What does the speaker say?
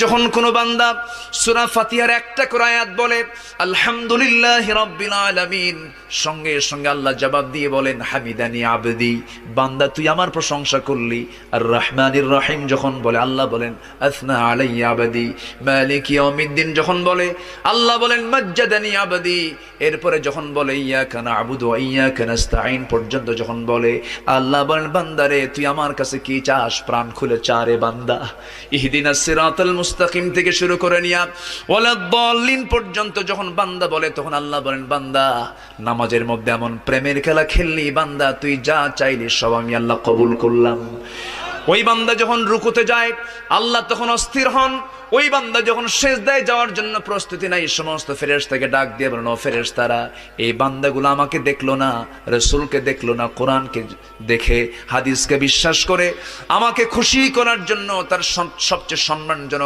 যখন কোনো বান্দা সূরা ফাতিহার একটা করে আয়াত বলে আলহামদুলিল্লাহি রাব্বিল আলামিন, সঙ্গে সঙ্গে আল্লাহ জবাব দিয়ে বলেন হামিদানি আবদি, বান্দা তুই আমার প্রশংসা করলি। আর রহমানির রহিম যখন বলে আল্লাহ বলেন আসনা আলাইয়া আবদি। মালিক ইয়াউমিদ্দিন যখন বলে আল্লাহ বলেন মাজ্জাদানি আবদি। এরপরে যখন বলে ইয়াকা না'বুদু ওয়া ইয়াকা নাস্তাঈন পর্যন্ত যখন বলে আল্লাহ বলেন বান্দারে তুই আমার কাছে কি চাস, প্রাণ খুলে চা রে বান্দা। ইহদিনাস সিরাতাল মুস্তাকিম থেকে শুরু করে নিয়া ওয়ালাদ-দাল্লিন পর্যন্ত যখন বান্দা বলে তখন আল্লাহ বলেন বান্দা নামাজের মধ্যে এমন প্রেমের খেলা খেললি বান্দা, তুই যা চাইলি সব আমি আল্লাহ কবুল করলাম। ওই বান্দা যখন রুকুতে যায় আল্লাহ তখন অস্থির হন। ওই বান্দা যখন সিজদায় যাওয়ার জন্য প্রস্তুতি নাই, সমস্ত ফেরেশতাকে ডাক দিয়ে বলেন ও ফেরেশতারা, এই বান্দাগুলো আমাকে দেখলো না, রাসূলকে দেখলো না, কোরআনকে দেখে হাদিসকে বিশ্বাস করে আমাকে খুশি করার জন্য তার সবচেয়ে সম্মানজনক